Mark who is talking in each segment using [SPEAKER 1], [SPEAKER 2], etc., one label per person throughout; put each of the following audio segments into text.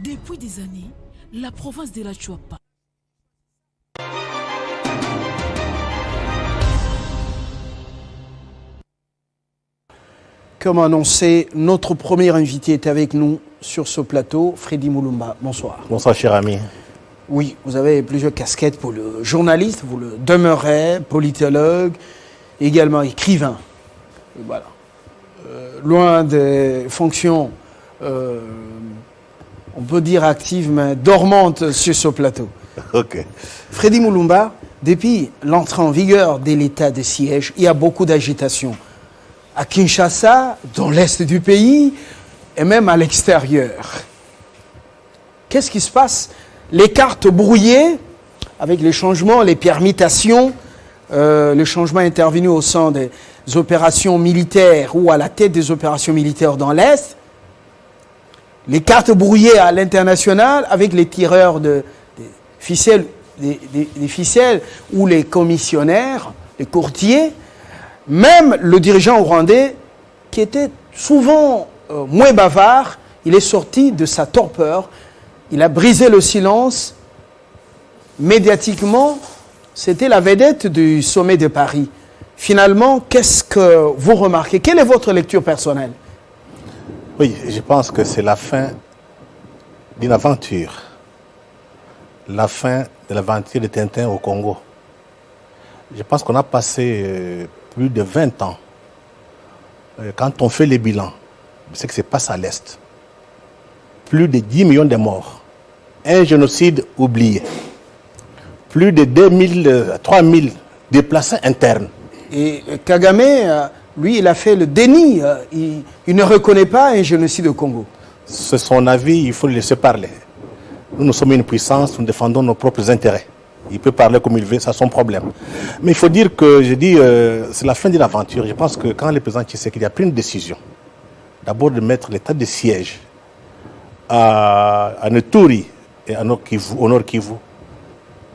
[SPEAKER 1] Depuis des années, la province de la Chuapa
[SPEAKER 2] Comme annoncé, notre premier invité est avec nous sur ce plateau, Freddy Mulumba. Bonsoir.
[SPEAKER 3] Bonsoir, cher ami.
[SPEAKER 2] Oui, vous avez plusieurs casquettes pour le journaliste, vous le demeurez, politologue, également écrivain. Et voilà. Loin des fonctions, on peut dire actives, mais dormantes sur ce plateau.
[SPEAKER 3] Ok.
[SPEAKER 2] Freddy Mulumba, depuis l'entrée en vigueur de l'état de siège, il y a beaucoup d'agitation. À Kinshasa, dans l'est du pays, et même à l'extérieur. Qu'est-ce qui se passe? Les cartes brouillées, avec les changements, les permutations, les changements intervenus au sein des opérations militaires ou à la tête des opérations militaires dans l'Est, les cartes brouillées à l'international avec les tireurs des ficelles ou les commissionnaires, les courtiers, même le dirigeant rwandais, qui était souvent moins bavard, il est sorti de sa torpeur, il a brisé le silence. Médiatiquement, c'était la vedette du sommet de Paris. Finalement, qu'est-ce que vous remarquez? Quelle est votre lecture personnelle?
[SPEAKER 3] Oui, je pense que c'est la fin d'une aventure. La fin de l'aventure de Tintin au Congo. Je pense qu'on a passé plus de 20 ans. Quand on fait les bilans, c'est que c'est passé à l'Est. Plus de 10 millions de morts. Un génocide oublié. Plus de 3000 déplacés internes.
[SPEAKER 2] Et Kagame, lui, il a fait le déni. Il ne reconnaît pas un génocide au Congo.
[SPEAKER 3] C'est son avis, il faut le laisser parler. Nous sommes une puissance, nous défendons nos propres intérêts. Il peut parler comme il veut, c'est son problème. Mais il faut dire que, je dis, c'est la fin d'une aventure. Je pense que quand le président Tshisekedi a pris une décision, d'abord de mettre l'état de siège à Ituri et au Nord Kivu,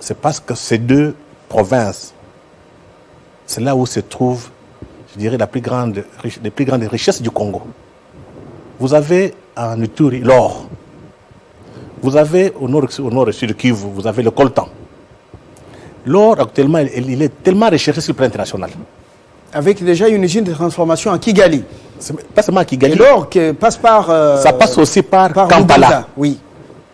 [SPEAKER 3] c'est parce que ces deux provinces, c'est là où se trouve, je dirais, les plus grandes richesses du Congo. Vous avez en Ituri l'or. Vous avez au nord et sud Kivu, vous avez le coltan. L'or, actuellement, il est tellement recherché sur le plan international.
[SPEAKER 2] Avec déjà une usine de transformation à Kigali.
[SPEAKER 3] Pas seulement à Kigali.
[SPEAKER 2] L'or qui passe par...
[SPEAKER 3] ça passe aussi par Kampala.
[SPEAKER 2] Uganda, oui.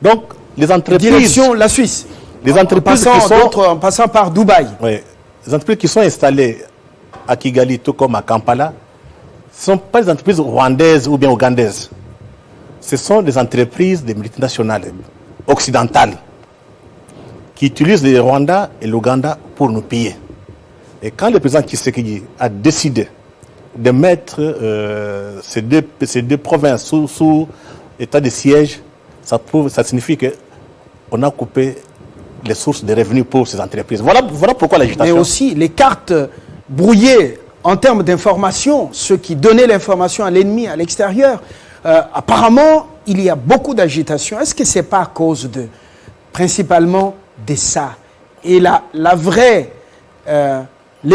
[SPEAKER 3] Donc, les entreprises...
[SPEAKER 2] Direction la Suisse.
[SPEAKER 3] Les entreprises
[SPEAKER 2] en passant par Dubaï.
[SPEAKER 3] Oui. Les entreprises qui sont installées à Kigali, tout comme à Kampala, ce ne sont pas des entreprises rwandaises ou bien ougandaises. Ce sont des entreprises des multinationales occidentales qui utilisent le Rwanda et l'Ouganda pour nous piller. Et quand le président Tshisekedi a décidé de mettre ces deux provinces sous état de siège, ça signifie qu'on a coupé les sources de revenus pour ces entreprises. Voilà pourquoi l'agitation.
[SPEAKER 2] Mais aussi les cartes brouillées en termes d'information, ceux qui donnaient l'information à l'ennemi à l'extérieur, apparemment, il y a beaucoup d'agitation. Est-ce que ce n'est pas à cause principalement de ça? Et les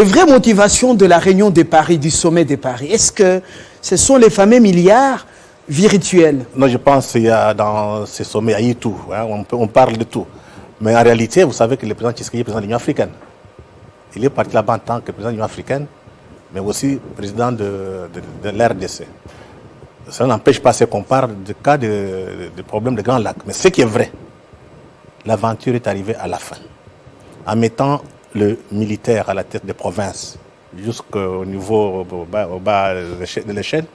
[SPEAKER 2] vraies motivations de la réunion de Paris, du sommet de Paris, est-ce que ce sont les fameux milliards virtuels?
[SPEAKER 3] Non, je pense qu'il y a dans ces sommets, il y a tout. Hein, on parle de tout. Mais en réalité, vous savez que le président Tshisekedi est président de l'Union africaine. Il est parti là-bas en tant que président de l'Union africaine, mais aussi président de l'RDC. Ça n'empêche pas qu'on parle de cas de problèmes de Grand Lac. Mais ce qui est vrai, l'aventure est arrivée à la fin. En mettant le militaire à la tête des provinces jusqu'au niveau au bas de l'échelle,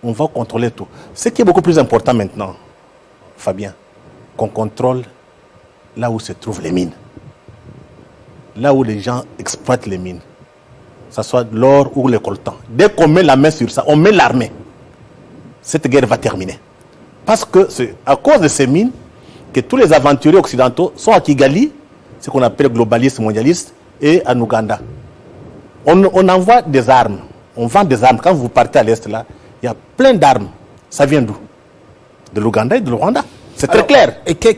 [SPEAKER 3] on va contrôler tout. Ce qui est beaucoup plus important maintenant, Fabien, qu'on contrôle là où se trouvent les mines. Là où les gens exploitent les mines. Que ce soit l'or ou le coltan. Dès qu'on met la main sur ça, on met l'armée. Cette guerre va terminer. Parce que c'est à cause de ces mines que tous les aventuriers occidentaux sont à Kigali, ce qu'on appelle globalistes, mondialistes, et en Ouganda. On envoie des armes, on vend des armes. Quand vous partez à l'Est, là, il y a plein d'armes. Ça vient d'où? De l'Ouganda et de Rwanda. C'est très clair.
[SPEAKER 2] Et quelle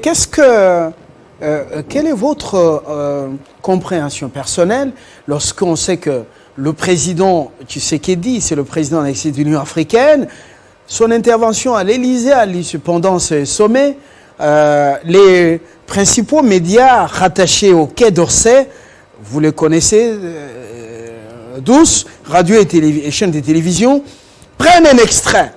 [SPEAKER 2] est votre compréhension personnelle lorsqu'on sait que le président Tshisekedi, c'est le président de l'Union africaine, son intervention à l'Élysée pendant ce sommet les principaux médias rattachés au Quai d'Orsay, vous les connaissez tous, radio et chaînes de télévision, prennent un extrait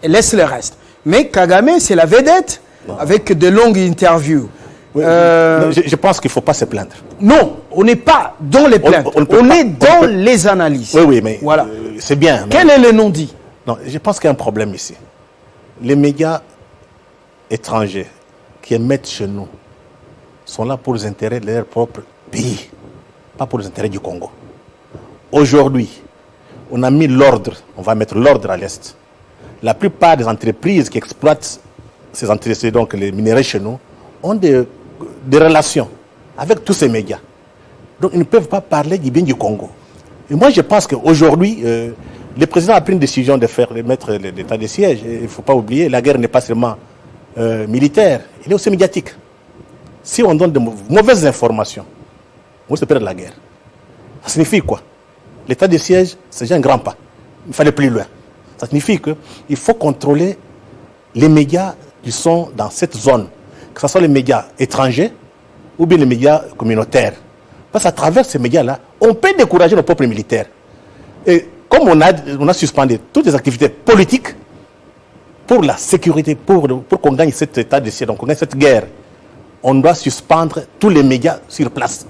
[SPEAKER 2] et laissent le reste. Mais Kagame, c'est la vedette, avec de longues interviews.
[SPEAKER 3] Oui, je pense qu'il ne faut pas se plaindre.
[SPEAKER 2] Non, on n'est pas dans les plaintes, on est dans les analyses.
[SPEAKER 3] Oui, mais
[SPEAKER 2] voilà.
[SPEAKER 3] C'est bien.
[SPEAKER 2] Quel est le non-dit?
[SPEAKER 3] Non, je pense qu'il y a un problème ici. Les médias étrangers qui émettent chez nous sont là pour les intérêts de leur propre pays, pas pour les intérêts du Congo. Aujourd'hui, on a mis l'ordre, on va mettre l'ordre à l'Est. La plupart des entreprises qui exploitent ces entreprises, donc les minerais chez nous, ont des relations avec tous ces médias. Donc ils ne peuvent pas parler du bien du Congo. Et moi je pense qu'aujourd'hui, le président a pris une décision de mettre l'état de siège. Il ne faut pas oublier, la guerre n'est pas seulement militaire, elle est aussi médiatique. Si on donne de mauvaises informations, on se perd la guerre. Ça signifie quoi? L'état de siège, c'est déjà un grand pas. Il fallait plus loin. Ça signifie qu'il faut contrôler les médias qui sont dans cette zone, que ce soit les médias étrangers ou bien les médias communautaires. Parce qu'à travers ces médias-là, on peut décourager nos propres militaires. Et comme on a suspendu toutes les activités politiques pour la sécurité, pour qu'on gagne cet état de siège, donc qu'on gagne cette guerre, on doit suspendre tous les médias sur place.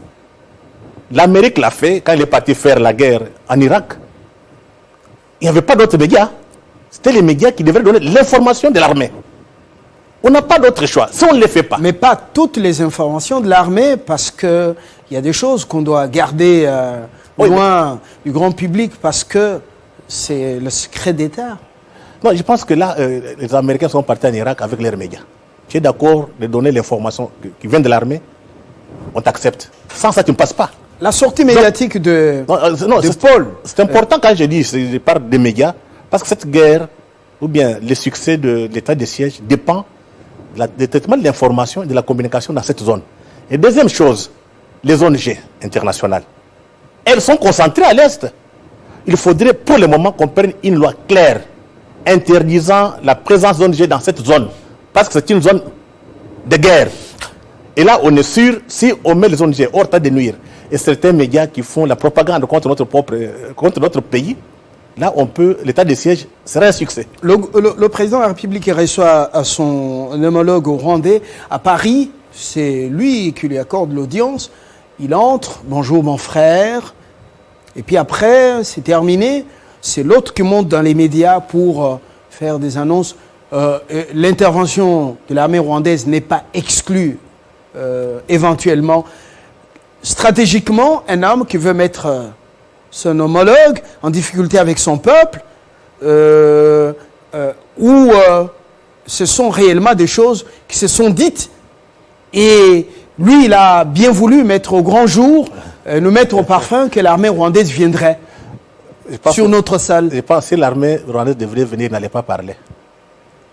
[SPEAKER 3] L'Amérique l'a fait quand elle est partie faire la guerre en Irak. Il n'y avait pas d'autres médias. C'était les médias qui devraient donner l'information de l'armée. On n'a pas d'autre choix, si on ne les fait pas.
[SPEAKER 2] Mais pas toutes les informations de l'armée, parce qu'il y a des choses qu'on doit garder loin du grand public, parce que c'est le secret d'État.
[SPEAKER 3] Non, je pense que là, les Américains sont partis en Irak avec leurs médias. Tu es d'accord de donner l'information qui vient de l'armée, on t'accepte. Sans ça, tu ne passes pas.
[SPEAKER 2] La sortie médiatique de Paul. C'est
[SPEAKER 3] important quand je parle des médias, parce que cette guerre, ou bien le succès de l'état de siège, dépend du traitement de l'information et de la communication dans cette zone. Et deuxième chose, les ONG internationales, elles sont concentrées à l'Est. Il faudrait pour le moment qu'on prenne une loi claire interdisant la présence d'ONG dans cette zone, parce que c'est une zone de guerre. Et là, on est sûr, si on met les ONG hors d'état de nuire, et certains médias qui font la propagande contre notre pays, là, l'état de siège serait un succès.
[SPEAKER 2] Le président de la République reçoit son homologue rwandais à Paris. C'est lui qui lui accorde l'audience. Il entre, bonjour mon frère. Et puis après, c'est terminé. C'est l'autre qui monte dans les médias pour faire des annonces. L'intervention de l'armée rwandaise n'est pas exclue éventuellement. Stratégiquement, un homme qui veut mettre son homologue en difficulté avec son peuple, où ce sont réellement des choses qui se sont dites. Et lui, il a bien voulu mettre au grand jour, nous mettre au parfum que l'armée rwandaise viendrait sur notre salle.
[SPEAKER 3] Je pense que si l'armée rwandaise devrait venir, il n'allait pas parler.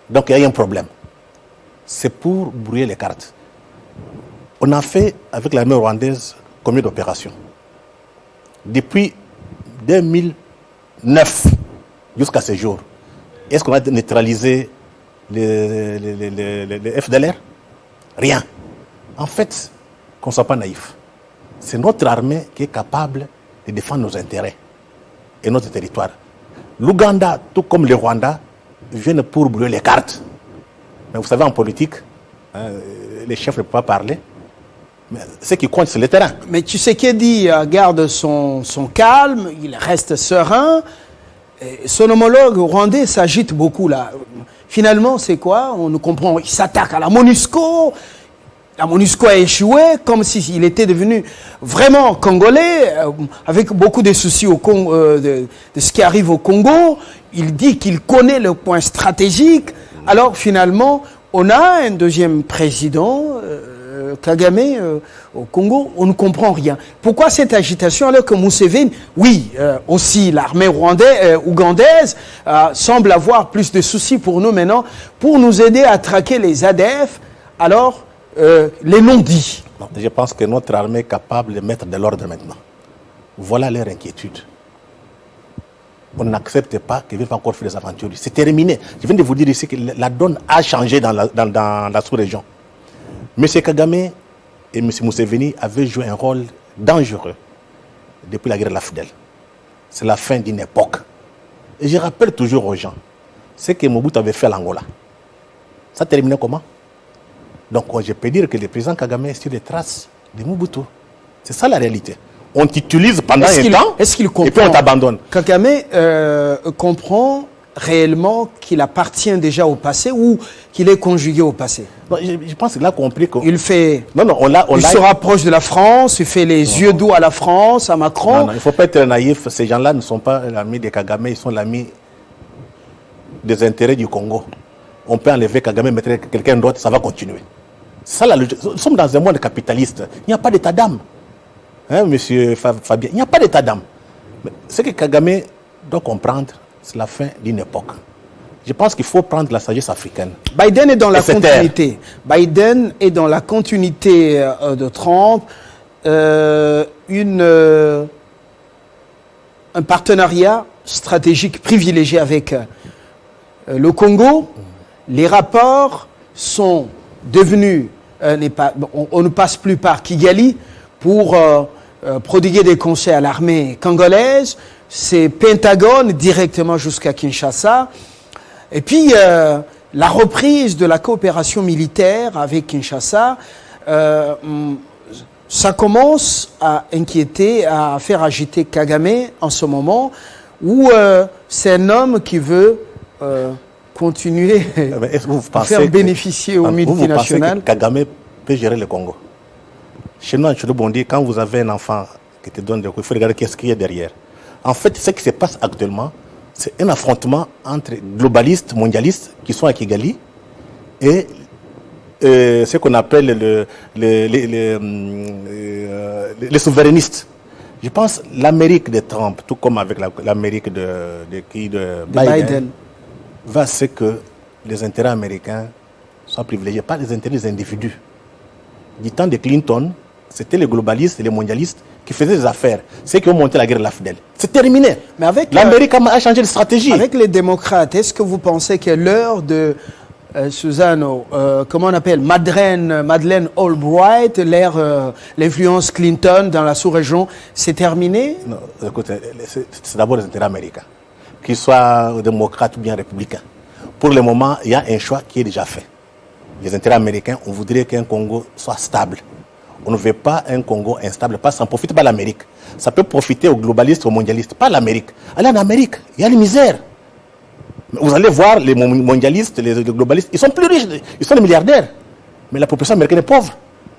[SPEAKER 3] Donc il y a un problème. C'est pour brouiller les cartes. On a fait avec l'armée rwandaise combien d'opérations? Depuis 2009 jusqu'à ce jour, est-ce qu'on a neutralisé les FDLR? Rien. En fait, qu'on ne soit pas naïf, c'est notre armée qui est capable de défendre nos intérêts et notre territoire. L'Ouganda, tout comme le Rwanda, viennent pour brûler les cartes. Mais vous savez, en politique, les chefs ne peuvent pas parler. Mais ce qui compte, c'est le terrain.
[SPEAKER 2] Mais Tshisekedi garde son calme, il reste serein. Et son homologue rwandais s'agite beaucoup là. Finalement, c'est quoi? On ne comprend. Il s'attaque à la MONUSCO. La MONUSCO a échoué, comme s'il était devenu vraiment congolais, avec beaucoup de soucis de ce qui arrive au Congo. Il dit qu'il connaît le point stratégique. Alors finalement, on a un deuxième président, Kagame, au Congo, on ne comprend rien. Pourquoi cette agitation alors que Museveni, oui, aussi l'armée ougandaise semble avoir plus de soucis pour nous maintenant, pour nous aider à traquer les ADF, alors les non-dits.
[SPEAKER 3] Je pense que notre armée est capable de mettre de l'ordre maintenant. Voilà leur inquiétude. on n'accepte pas qu'il vienne encore faire des aventures. C'est terminé. Je viens de vous dire ici que la donne a changé dans la sous-région. M. Kagame et M. Museveni avaient joué un rôle dangereux depuis la guerre de la Fidèle. C'est la fin d'une époque. Et je rappelle toujours aux gens ce que Mobutu avait fait à l'Angola. Ça terminait comment? Donc je peux dire que le président Kagame est sur les traces de Mobutu. C'est ça la réalité. On t'utilise pendant un temps et puis on t'abandonne.
[SPEAKER 2] Kagame comprend réellement qu'il appartient déjà au passé ou qu'il est conjugué au passé?
[SPEAKER 3] Non, je pense qu'il a compris que...
[SPEAKER 2] Il fait...
[SPEAKER 3] il
[SPEAKER 2] se rapproche de la France, il fait les yeux doux à la France, à Macron.
[SPEAKER 3] Non, il ne faut pas être naïf. Ces gens-là ne sont pas l'ami de Kagame, ils sont l'ami des intérêts du Congo. On peut enlever Kagame, mettre quelqu'un d'autre, ça va continuer. Ça, nous sommes dans un monde capitaliste. Il n'y a pas d'état d'âme. Hein, monsieur Fabien, il n'y a pas d'état d'âme. Ce que Kagame doit comprendre, c'est la fin d'une époque. Je pense qu'il faut prendre la sagesse africaine.
[SPEAKER 2] Biden est dans la continuité. Biden est dans la continuité de Trump. Un partenariat stratégique privilégié avec le Congo. Les rapports sont devenus... on ne passe plus par Kigali pour prodiguer des conseils à l'armée congolaise. C'est Pentagone directement jusqu'à Kinshasa. Et puis, la reprise de la coopération militaire avec Kinshasa, ça commence à inquiéter, à faire agiter Kagame en ce moment, où c'est un homme qui veut continuer à faire bénéficier aux multinationales.
[SPEAKER 3] Vous pensez que Kagame peut gérer le Congo? Chez nous, en Cholobondi, quand vous avez un enfant qui te donne des coups, il faut regarder qu'est-ce qu'il y a derrière. En fait, ce qui se passe actuellement, c'est un affrontement entre globalistes, mondialistes, qui sont à Kigali, et ce qu'on appelle les souverainistes. Je pense l'Amérique de Trump, tout comme avec l'Amérique de Biden, va ce que les intérêts américains soient privilégiés, pas les intérêts des individus. Du temps de Clinton, c'était les globalistes et les mondialistes qui faisaient des affaires. Ceux qui ont monté la guerre de la Fidèle. C'est terminé. Mais l'Amérique a changé de stratégie.
[SPEAKER 2] Avec les démocrates, est-ce que vous pensez que l'heure de Susano, comment on appelle, Madeleine Albright, l'influence Clinton dans la sous-région, c'est terminé?
[SPEAKER 3] Non, écoutez, c'est d'abord les intérêts américains, qu'ils soient démocrates ou bien républicains. Pour le moment, il y a un choix qui est déjà fait. Les intérêts américains, on voudrait qu'un Congo soit stable. On ne veut pas un Congo instable, parce que ça ne profite pas l'Amérique. Ça peut profiter aux globalistes, aux mondialistes, pas l'Amérique. Allez en Amérique, il y a les misères. Vous allez voir les mondialistes, les globalistes, ils sont plus riches, ils sont des milliardaires. Mais la population américaine est pauvre.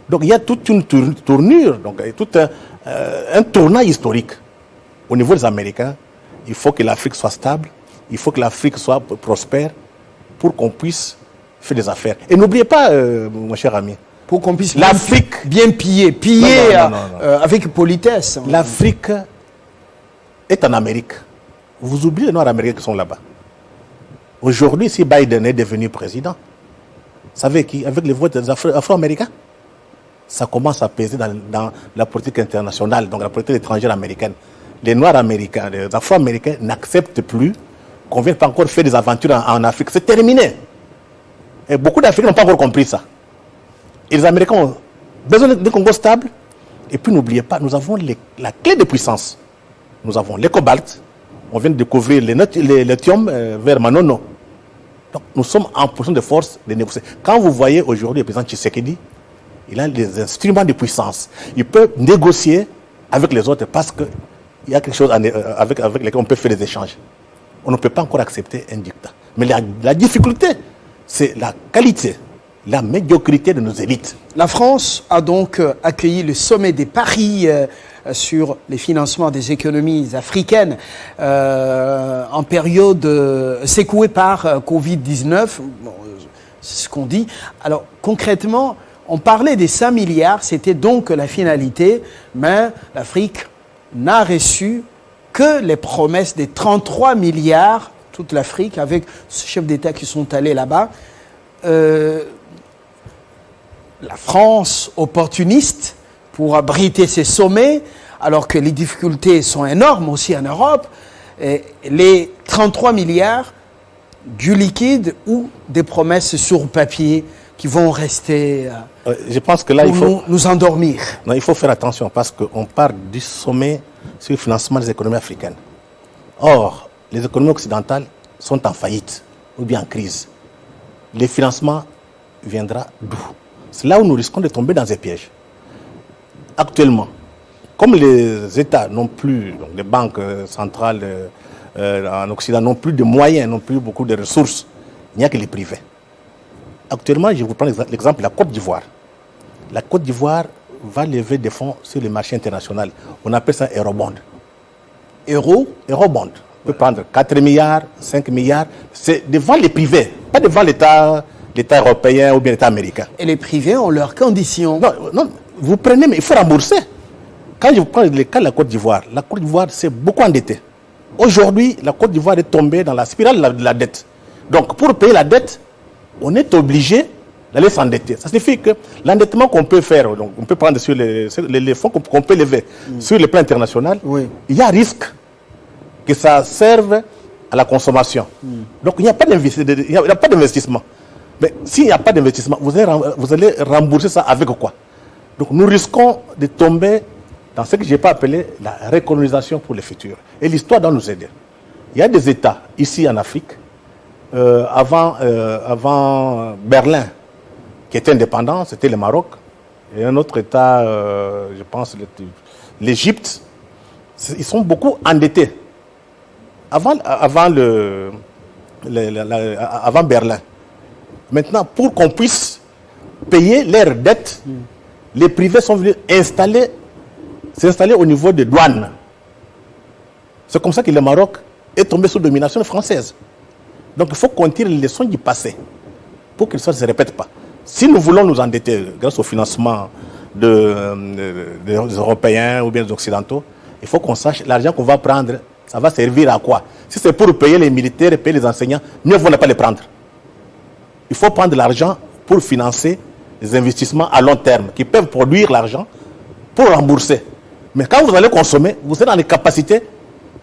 [SPEAKER 3] Donc il y a toute une tournure, donc tout un tournant historique. Au niveau des Américains, il faut que l'Afrique soit stable, il faut que l'Afrique soit prospère pour qu'on puisse faire des affaires. Et n'oubliez pas, mon cher ami,
[SPEAKER 2] pour qu'on puisse
[SPEAKER 3] l'Afrique
[SPEAKER 2] bien piller avec politesse.
[SPEAKER 3] L'Afrique est en Amérique. Vous oubliez les Noirs américains qui sont là-bas. Aujourd'hui, si Biden est devenu président, vous savez qui, avec les votes des Afro-Américains, ça commence à peser dans la politique internationale, donc la politique étrangère américaine. Les Noirs américains, les Afro-Américains n'acceptent plus qu'on ne vienne pas encore faire des aventures en Afrique. C'est terminé. Et beaucoup d'Africains n'ont pas encore compris ça. Et les Américains ont besoin d'un Congo stable. Et puis n'oubliez pas, nous avons la clé de puissance. Nous avons les cobaltes. On vient de découvrir les lithium vers Manono. Donc nous sommes en position de force de négocier. Quand vous voyez aujourd'hui le président Tshisekedi, il a des instruments de puissance. Il peut négocier avec les autres parce qu'il y a quelque chose avec lequel on peut faire des échanges. On ne peut pas encore accepter un dictat. Mais la difficulté, c'est la qualité, la médiocrité de nos élites.
[SPEAKER 2] La France a donc accueilli le sommet de Paris sur les financements des économies africaines en période secouée par Covid-19. Bon, c'est ce qu'on dit. Alors concrètement, on parlait des 5 milliards, c'était donc la finalité, mais l'Afrique n'a reçu que les promesses des 33 milliards, toute l'Afrique, avec ces chefs d'État qui sont allés là-bas. La France, opportuniste, pour abriter ces sommets, alors que les difficultés sont énormes aussi en Europe, les 33 milliards du liquide ou des promesses sur papier qui vont rester
[SPEAKER 3] Je pense que là,
[SPEAKER 2] pour nous endormir.
[SPEAKER 3] Non, il faut faire attention parce qu'on part du sommet sur le financement des économies africaines. Or, les économies occidentales sont en faillite ou bien en crise. Le financement viendra d'où? C'est là où nous risquons de tomber dans un piège. Actuellement, comme les États n'ont plus, donc les banques centrales en Occident n'ont plus de moyens, n'ont plus beaucoup de ressources, il n'y a que les privés. Actuellement, je vous prends l'exemple de la Côte d'Ivoire. La Côte d'Ivoire va lever des fonds sur les marchés internationaux. On appelle ça Eurobond. Eurobond. On peut prendre 4 milliards, 5 milliards. C'est devant les privés, pas devant l'État européen ou bien l'État américain.
[SPEAKER 2] Et les privés ont leurs conditions.
[SPEAKER 3] Non, vous prenez, mais il faut rembourser. Quand je vous prends le cas de la Côte d'Ivoire s'est beaucoup endettée. Aujourd'hui, la Côte d'Ivoire est tombée dans la spirale de la dette. Donc, pour payer la dette, on est obligé d'aller s'endetter. Ça signifie que l'endettement qu'on peut faire, donc on peut prendre sur les fonds qu'on peut lever sur le plan international, il y a risque que ça serve à la consommation. Donc il n'y a pas d'investissement. Mais s'il n'y a pas d'investissement, vous allez rembourser ça avec quoi? Donc nous risquons de tomber dans ce que je n'ai pas appelé la recolonisation pour le futur. Et l'histoire doit nous aider. Il y a des États ici en Afrique, avant Berlin, qui était indépendant, c'était le Maroc. Et un autre État, je pense, l'Égypte. Ils sont beaucoup endettés. Avant Berlin. Maintenant, pour qu'on puisse payer leurs dettes, les privés sont venus s'installer au niveau des douanes. C'est comme ça que le Maroc est tombé sous domination française. Donc il faut qu'on tire les leçons du passé pour que ça ne se répète pas. Si nous voulons nous endetter grâce au financement des Européens ou bien des Occidentaux, il faut qu'on sache l'argent qu'on va prendre, ça va servir à quoi? Si c'est pour payer les militaires et payer les enseignants, mieux vaut ne pas les prendre. Il faut prendre l'argent pour financer des investissements à long terme qui peuvent produire l'argent pour rembourser. Mais quand vous allez consommer, vous êtes dans les capacités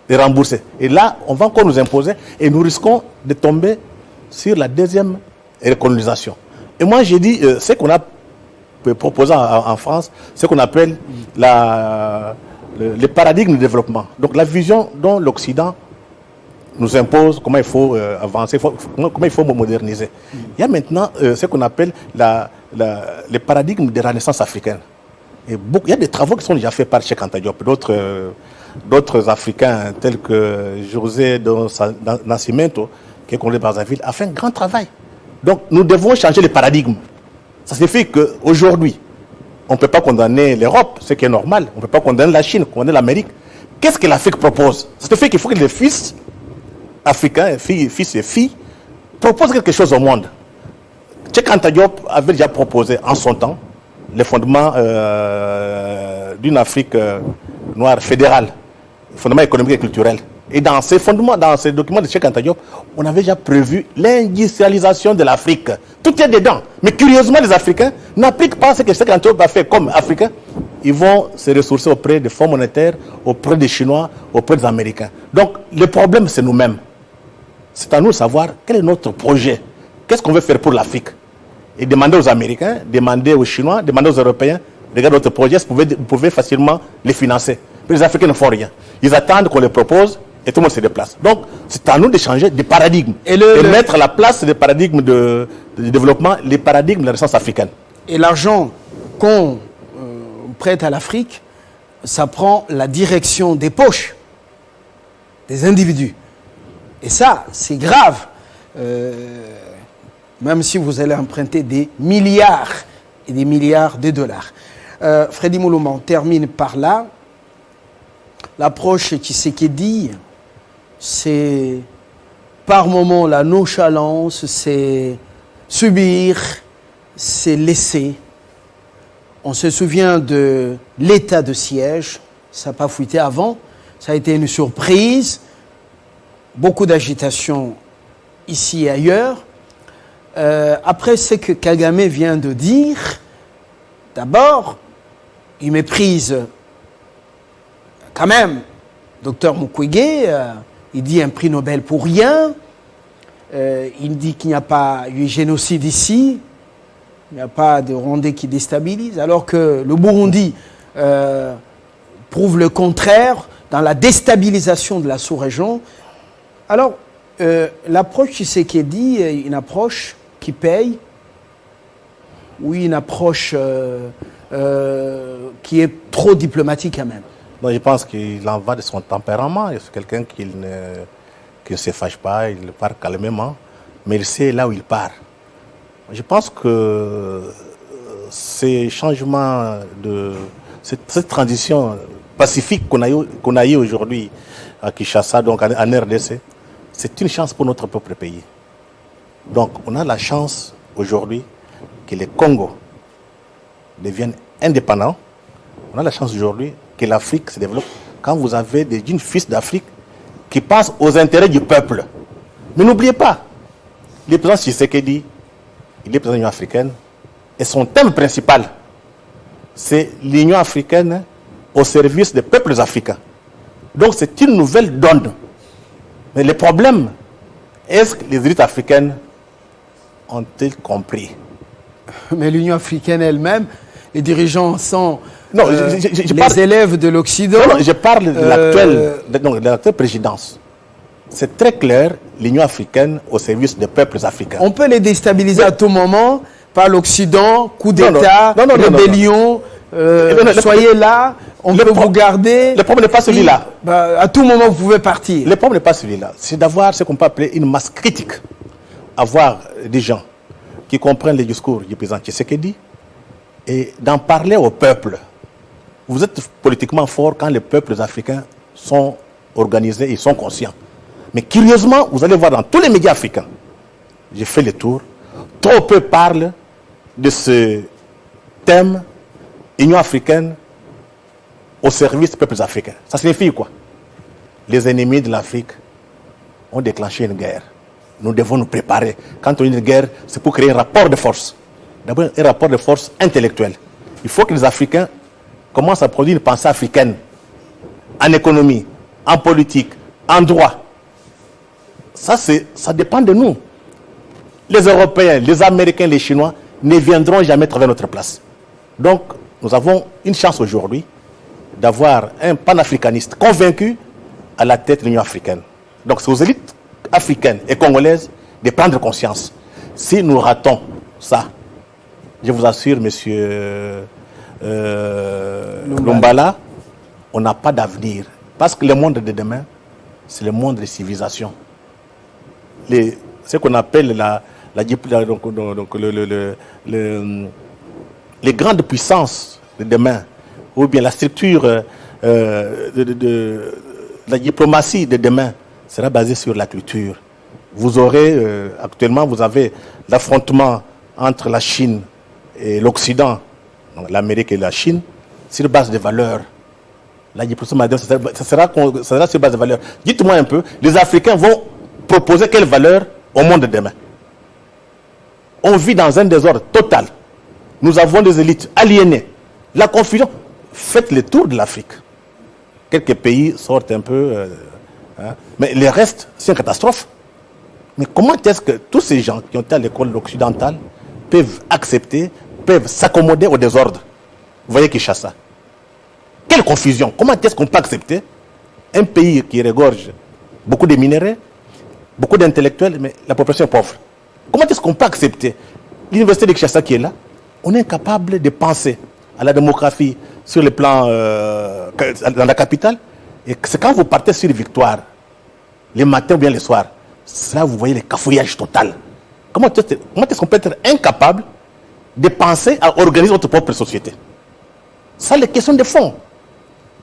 [SPEAKER 3] de rembourser. Et là, on va encore nous imposer et nous risquons de tomber sur la deuxième recolonisation. Et moi, j'ai dit, ce qu'on a proposé en France, ce qu'on appelle le paradigme de développement. Donc la vision dont l'Occident nous impose, comment il faut avancer, comment il faut moderniser. Il y a maintenant ce qu'on appelle le paradigme de la renaissance africaine. Et il y a des travaux qui sont déjà faits par Cheikh Anta Diop, d'autres Africains tels que José Nascimento, qui est connu Brazzaville, a fait un grand travail. Donc nous devons changer le paradigme. Ça signifie qu'aujourd'hui, on ne peut pas condamner l'Europe, ce qui est normal. On ne peut pas condamner la Chine, condamner l'Amérique. Qu'est-ce que l'Afrique propose? Ça signifie qu'il faut que les fils africains, fils et filles, proposent quelque chose au monde. Cheikh Anta Diop avait déjà proposé en son temps les fondements d'une Afrique noire fédérale, fondements économiques et culturels. Et dans ces fondements, dans ces documents de Cheikh Anta Diop, on avait déjà prévu l'industrialisation de l'Afrique. Tout est dedans. Mais curieusement, les Africains n'appliquent pas ce que Cheikh Anta Diop a fait comme Africains. Ils vont se ressourcer auprès des fonds monétaires, auprès des Chinois, auprès des Américains. Donc, le problème, c'est nous-mêmes. C'est à nous de savoir quel est notre projet. Qu'est-ce qu'on veut faire pour l'Afrique? Et demander aux Américains, demander aux Chinois, demander aux Européens, regardez notre projet, vous pouvez facilement les financer. Mais les Africains ne font rien. Ils attendent qu'on les propose et tout le monde se déplace. Donc, c'est à nous de changer de paradigme et mettre à la place des paradigmes de développement, les paradigmes de la renaissance africaine.
[SPEAKER 2] Et l'argent qu'on prête à l'Afrique, ça prend la direction des poches des individus. Et ça, c'est grave. Même si vous allez emprunter des milliards et des milliards de dollars. Freddy Mulumba, on termine par là. L'approche Tshisekedi, c'est par moment la nonchalance, c'est subir, c'est laisser. On se souvient de l'état de siège, ça n'a pas fuité avant, ça a été une surprise, beaucoup d'agitation ici et ailleurs. Après ce que Kagame vient de dire, d'abord, il méprise quand même Dr Mukwege, il dit un prix Nobel pour rien. Il dit qu'il n'y a pas eu génocide ici. Il n'y a pas de Rwandais qui déstabilise. Alors que le Burundi prouve le contraire dans la déstabilisation de la sous-région. Alors, l'approche Tshisekedi est une approche qui paye, ou une approche qui est trop diplomatique quand même?
[SPEAKER 3] Non, je pense qu'il en va de son tempérament. C'est quelqu'un qui ne se fâche pas, il part calmement, mais il sait là où il part. Je pense que ces changements, cette transition pacifique qu'on a eu aujourd'hui à Kinshasa, donc en RDC, c'est une chance pour notre propre pays. Donc on a la chance aujourd'hui que le Congo devienne indépendant. On a la chance aujourd'hui que l'Afrique se développe quand vous avez des jeunes fils d'Afrique qui pensent aux intérêts du peuple. Mais n'oubliez pas, le président Tshisekedi, il est président de l'Union africaine et son thème principal, c'est l'Union africaine au service des peuples africains. Donc c'est une nouvelle donne. Mais le problème, est-ce que les élites africaines ont-elles compris?
[SPEAKER 2] Mais l'Union africaine elle-même, les dirigeants sont
[SPEAKER 3] non,
[SPEAKER 2] les élèves de l'Occident.
[SPEAKER 3] Non, je parle de l'actuelle présidence. C'est très clair, l'Union africaine au service des peuples africains.
[SPEAKER 2] On peut les déstabiliser à tout moment par l'Occident, coup d'État, rébellion. Soyez là, on peut vous garder.
[SPEAKER 3] Le problème n'est pas celui-là.
[SPEAKER 2] À tout moment, vous pouvez partir.
[SPEAKER 3] Le problème n'est pas celui-là. C'est d'avoir ce qu'on peut appeler une masse critique. Avoir des gens qui comprennent les discours du président Tshisekedi et d'en parler au peuple. Vous êtes politiquement fort quand les peuples africains sont organisés et sont conscients. Mais curieusement, vous allez voir dans tous les médias africains, j'ai fait le tour, trop peu parlent de ce thème Union africaine au service des peuples africains. Ça signifie quoi? Les ennemis de l'Afrique ont déclenché une guerre. Nous devons nous préparer. Quand on dit une guerre, c'est pour créer un rapport de force. D'abord, un rapport de force intellectuelle. Il faut que les Africains commencent à produire une pensée africaine en économie, en politique, en droit. Ça dépend de nous. Les Européens, les Américains, les Chinois ne viendront jamais travailler à notre place. Donc, nous avons une chance aujourd'hui d'avoir un panafricaniste convaincu à la tête de l'Union africaine. Donc, c'est aux élites africaines et congolaises de prendre conscience. Si nous ratons ça, je vous assure, monsieur Lumbala, on n'a pas d'avenir. Parce que le monde de demain, c'est le monde des civilisations. Ce qu'on appelle les grandes puissances de demain, ou bien la structure de la diplomatie de demain, sera basée sur la culture. Vous aurez, actuellement, vous avez l'affrontement entre la Chine et l'Occident, l'Amérique et la Chine, sur base de valeurs. La diplomatie, ça sera sur base de valeurs. Dites-moi un peu, les Africains vont proposer quelles valeurs au monde de demain? On vit dans un désordre total. Nous avons des élites aliénées. La confusion. Faites le tour de l'Afrique. Quelques pays sortent un peu. Mais le reste, c'est une catastrophe. Mais comment est-ce que tous ces gens qui ont été à l'école occidentale peuvent accepter, peuvent s'accommoder au désordre? Vous voyez Kinshasa. Quelle confusion. Comment est-ce qu'on peut accepter un pays qui regorge beaucoup de minéraux, beaucoup d'intellectuels, mais la population est pauvre? Comment est-ce qu'on peut accepter l'université de Kinshasa qui est là? On est incapable de penser à la démographie sur le plan dans la capitale. Et c'est quand vous partez sur les victoires, les matins ou bien les soirs, c'est là vous voyez le cafouillage total. Comment est-ce qu'on peut être incapable de penser à organiser votre propre société? Ça, les questions de fond.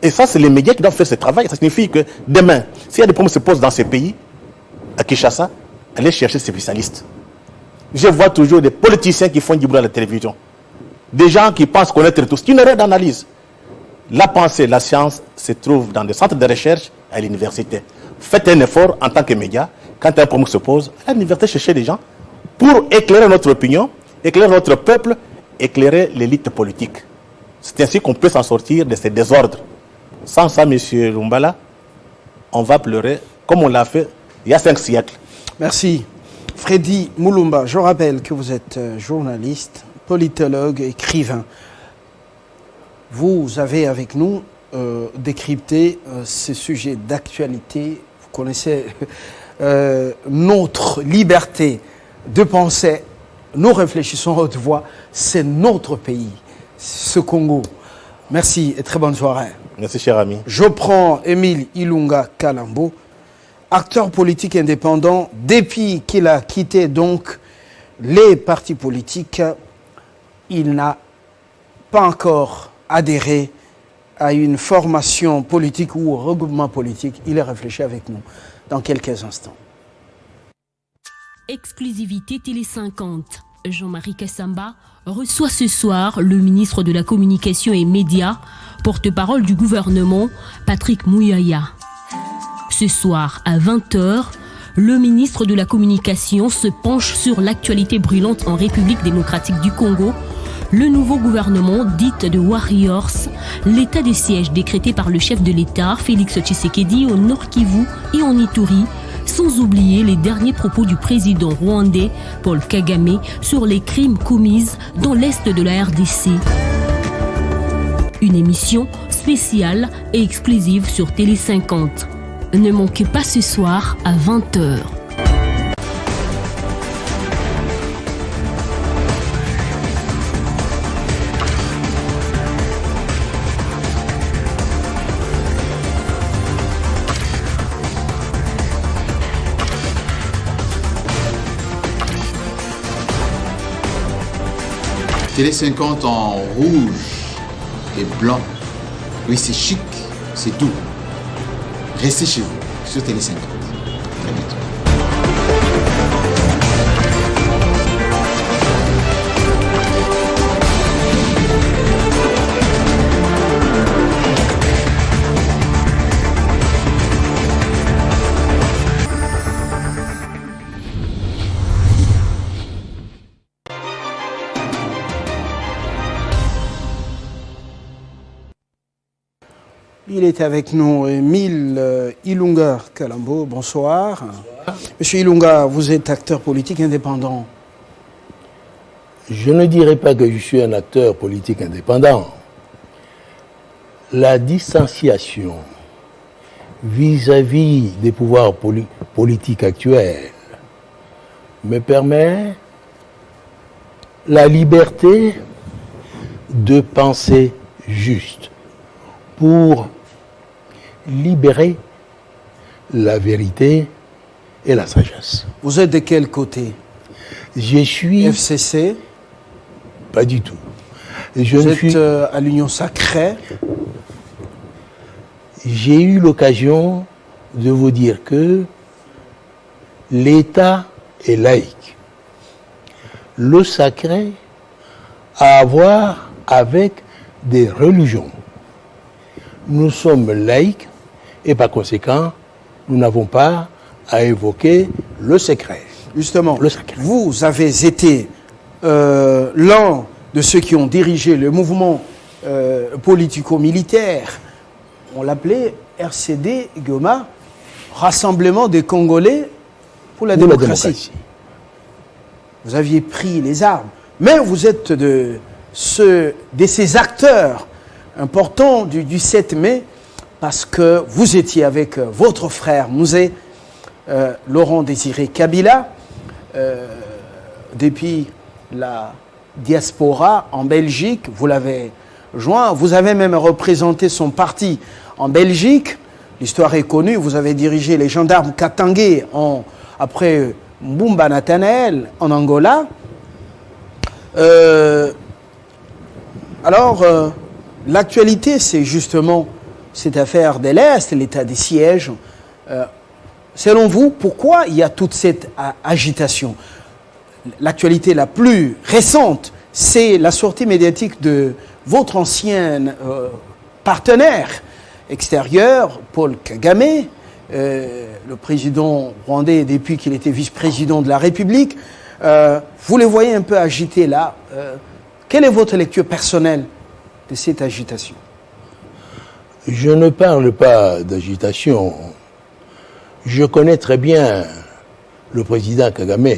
[SPEAKER 3] Et ça, c'est les médias qui doivent faire ce travail. Ça signifie que demain, s'il y a des problèmes qui se posent dans ces pays, à Kinshasa, allez chercher ces spécialistes. Je vois toujours des politiciens qui font du bruit à la télévision. Des gens qui pensent connaître tout. C'est une erreur d'analyse. La pensée, la science se trouve dans des centres de recherche à l'université. Faites un effort en tant que média. Quand un problème se pose, à l'université, cherchez des gens pour éclairer notre opinion, éclairer notre peuple, éclairer l'élite politique. C'est ainsi qu'on peut s'en sortir de ces désordres. Sans ça, M. Lumbala, on va pleurer comme on l'a fait il y a 5 siècles.
[SPEAKER 2] Merci. Freddy Mulumba, je rappelle que vous êtes journaliste, politologue, écrivain. Vous avez avec nous décrypté ces sujets d'actualité. Vous connaissez notre liberté de penser. Nous réfléchissons à haute voix. C'est notre pays, ce Congo. Merci et très bonne soirée.
[SPEAKER 3] Merci, cher ami.
[SPEAKER 2] Je prends Émile Ilunga Kalambo, acteur politique indépendant. Depuis qu'il a quitté donc les partis politiques, il n'a pas encore adhéré à une formation politique ou au regroupement politique. Il est réfléchi avec nous dans quelques instants.
[SPEAKER 4] Exclusivité Télé 50. Jean-Marie Kassamba reçoit ce soir le ministre de la Communication et Médias, porte-parole du gouvernement, Patrick Mouyaya. Ce soir, à 20h, le ministre de la Communication se penche sur l'actualité brûlante en République démocratique du Congo, le nouveau gouvernement dit de Warriors, l'état de siège décrété par le chef de l'État, Félix Tshisekedi, au Nord Kivu et en Ituri, sans oublier les derniers propos du président rwandais, Paul Kagame, sur les crimes commis dans l'est de la RDC. Une émission spéciale et exclusive sur Télé 50. Ne manquez pas ce soir à 20h.
[SPEAKER 5] Télé 50 en rouge et blanc. Oui, c'est chic, c'est doux. Restez chez vous, sur Télé 50. Très bientôt.
[SPEAKER 2] Il est avec nous, Émile Ilunga Kalambo. Bonsoir. Monsieur Ilunga, vous êtes acteur politique indépendant.
[SPEAKER 6] Je ne dirais pas que je suis un acteur politique indépendant. La distanciation vis-à-vis des pouvoirs politiques actuels me permet la liberté de penser juste pour libérer la vérité et la sagesse.
[SPEAKER 2] Vous êtes de quel côté?
[SPEAKER 6] Je suis...
[SPEAKER 2] FCC?
[SPEAKER 6] Pas du tout.
[SPEAKER 2] Vous êtes à l'Union Sacrée?
[SPEAKER 6] J'ai eu l'occasion de vous dire que l'État est laïque. Le sacré a à voir avec des religions. Nous sommes laïcs et par conséquent, nous n'avons pas à évoquer le secret.
[SPEAKER 2] Justement,
[SPEAKER 6] le secret.
[SPEAKER 2] Vous avez été l'un de ceux qui ont dirigé le mouvement politico-militaire. On l'appelait RCD Goma, Rassemblement des Congolais pour la démocratie. Vous aviez pris les armes, mais vous êtes de ces acteurs importants du 7 mai, parce que vous étiez avec votre frère Mouzé, Laurent Désiré Kabila, depuis la diaspora en Belgique. Vous l'avez joint, vous avez même représenté son parti en Belgique. L'histoire est connue, vous avez dirigé les gendarmes Katangé après Mbumba Nathanaël en Angola. L'actualité, c'est justement cette affaire de l'Est, l'état des sièges. Selon vous, pourquoi il y a toute cette agitation? L'actualité la plus récente, c'est la sortie médiatique de votre ancien partenaire extérieur, Paul Kagame, le président rwandais depuis qu'il était vice-président de la République. Vous les voyez un peu agités là. Quelle est votre lecture personnelle de cette agitation?
[SPEAKER 6] Je ne parle pas d'agitation. Je connais très bien le président Kagame.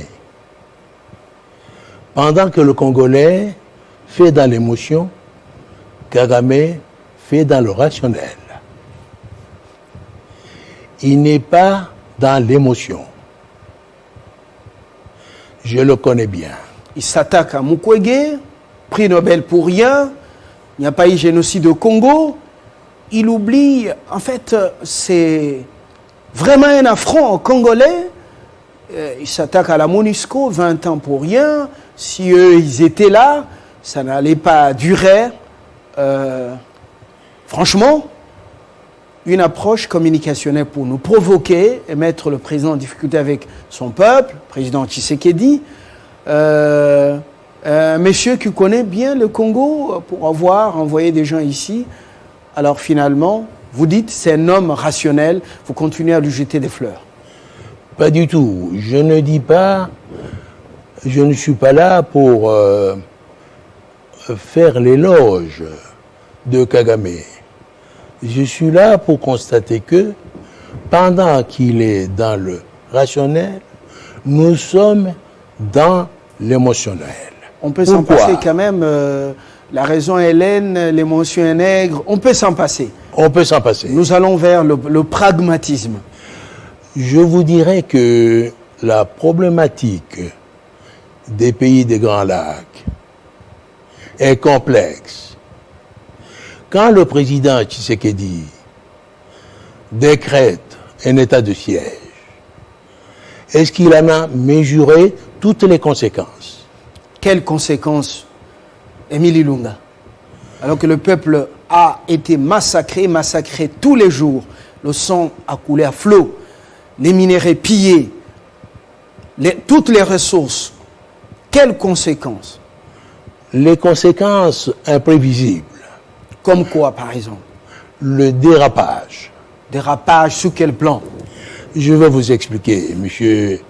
[SPEAKER 6] Pendant que le Congolais fait dans l'émotion, Kagame fait dans le rationnel. Il n'est pas dans l'émotion. Je le connais bien.
[SPEAKER 2] Il s'attaque à Mukwege, prix Nobel pour rien. Il n'y a pas eu génocide au Congo. Il oublie, en fait, c'est vraiment un affront aux Congolais. Il s'attaque à la MONUSCO, 20 ans pour rien. Si eux, ils étaient là, ça n'allait pas durer. Franchement, une approche communicationnelle pour nous provoquer et mettre le président en difficulté avec son peuple, le président Tshisekedi. Monsieur qui connaît bien le Congo pour avoir envoyé des gens ici. Alors finalement, vous dites c'est un homme rationnel, vous continuez à lui jeter des fleurs.
[SPEAKER 6] Pas du tout. Je ne dis pas, je ne suis pas là pour faire l'éloge de Kagame. Je suis là pour constater que pendant qu'il est dans le rationnel, nous sommes dans l'émotionnel.
[SPEAKER 2] On peut s'en passer quand même. La raison est laine, l'émotion est nègre. On peut s'en passer.
[SPEAKER 6] On peut s'en passer.
[SPEAKER 2] Nous allons vers le pragmatisme.
[SPEAKER 6] Je vous dirais que la problématique des pays des Grands Lacs est complexe. Quand le président Tshisekedi décrète un état de siège, est-ce qu'il en a mesuré toutes les conséquences?
[SPEAKER 2] Quelles conséquences, Émilie Lunga? Alors que le peuple a été massacré tous les jours, le sang a coulé à flot, les minéraux pillés, toutes les ressources. Quelles conséquences?
[SPEAKER 6] Les conséquences imprévisibles.
[SPEAKER 2] Comme quoi, par exemple?
[SPEAKER 6] Le dérapage.
[SPEAKER 2] Dérapage sous quel plan?
[SPEAKER 6] Je vais vous expliquer, monsieur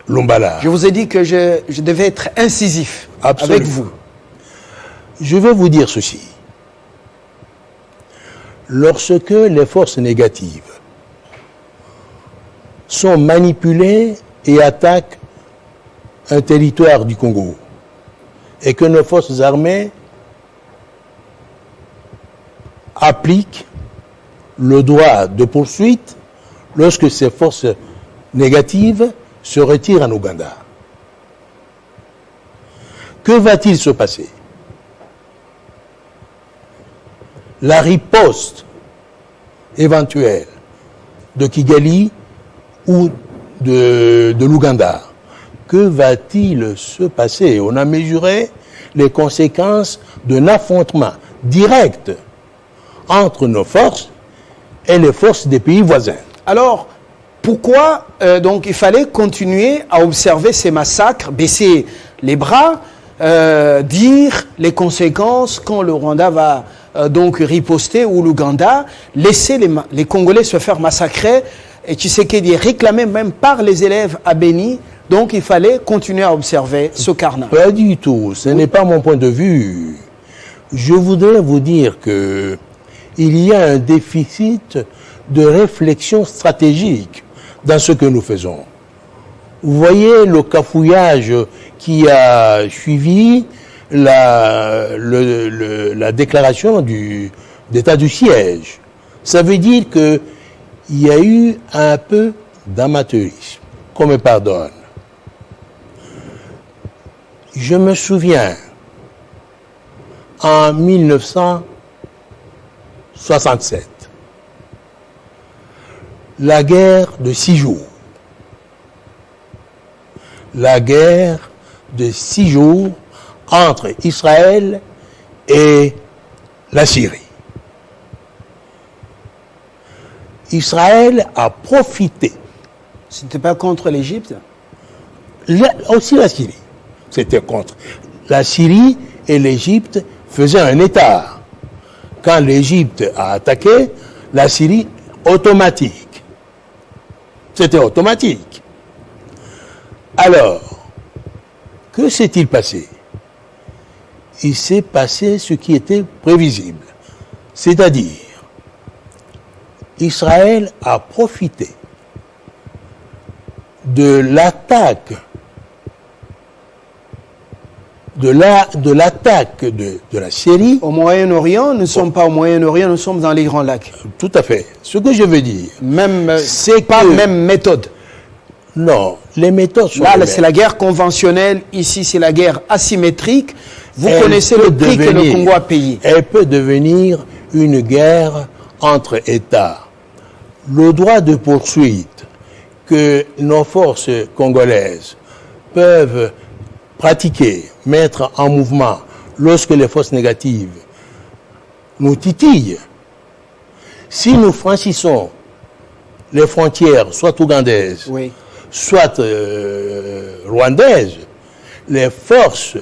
[SPEAKER 6] Lumbala.
[SPEAKER 2] Je vous ai dit que je devais être incisif.
[SPEAKER 6] Absolument.
[SPEAKER 2] Avec vous.
[SPEAKER 6] Je vais vous dire ceci. Lorsque les forces négatives sont manipulées et attaquent un territoire du Congo, et que nos forces armées appliquent le droit de poursuite lorsque ces forces négatives se retirent en Ouganda. Que va-t-il se passer? La riposte éventuelle de Kigali ou de l'Ouganda, que va-t-il se passer? On a mesuré les conséquences d'un affrontement direct entre nos forces et les forces des pays voisins.
[SPEAKER 2] Alors, pourquoi donc il fallait continuer à observer ces massacres, baisser les bras, dire les conséquences quand le Rwanda va donc riposter ou l'Ouganda, laisser les Congolais se faire massacrer, et Tshisekedi est réclamé même par les élèves à Béni, donc il fallait continuer à observer ce carnage.
[SPEAKER 6] Pas du tout, ce n'est pas mon point de vue. Je voudrais vous dire que il y a un déficit de réflexion stratégique dans ce que nous faisons. Vous voyez le cafouillage qui a suivi la déclaration d'état du siège. Ça veut dire qu'il y a eu un peu d'amateurisme. Qu'on me pardonne. Je me souviens, en 1967, la guerre de 6 jours. La guerre de 6 jours entre Israël et la Syrie. Israël a profité.
[SPEAKER 2] Ce n'était pas contre l'Égypte?
[SPEAKER 6] Aussi la Syrie. C'était contre. La Syrie et l'Égypte faisaient un État. Quand l'Égypte a attaqué, la Syrie, automatique. C'était automatique. Alors, que s'est-il passé? Il s'est passé ce qui était prévisible. C'est-à-dire, Israël a profité de l'attaque de la Syrie.
[SPEAKER 2] Au Moyen-Orient, nous ne sommes pas au Moyen-Orient, nous sommes dans les Grands Lacs.
[SPEAKER 6] Tout à fait. Ce que je veux dire,
[SPEAKER 2] C'est pas la même méthode.
[SPEAKER 6] non, les méthodes sont
[SPEAKER 2] Là,
[SPEAKER 6] les
[SPEAKER 2] c'est
[SPEAKER 6] mêmes.
[SPEAKER 2] la guerre conventionnelle. Ici, c'est la guerre asymétrique. Vous
[SPEAKER 6] Elle
[SPEAKER 2] connaissez
[SPEAKER 6] peut
[SPEAKER 2] le prix que le
[SPEAKER 6] devenir-
[SPEAKER 2] Congo a payé.
[SPEAKER 6] Elle peut devenir une guerre entre États. Le droit de poursuite que nos forces congolaises peuvent pratiquer, mettre en mouvement lorsque les forces négatives nous titillent, si nous franchissons les frontières, soit ougandaises,
[SPEAKER 2] Oui.
[SPEAKER 6] soit rwandaises, les forces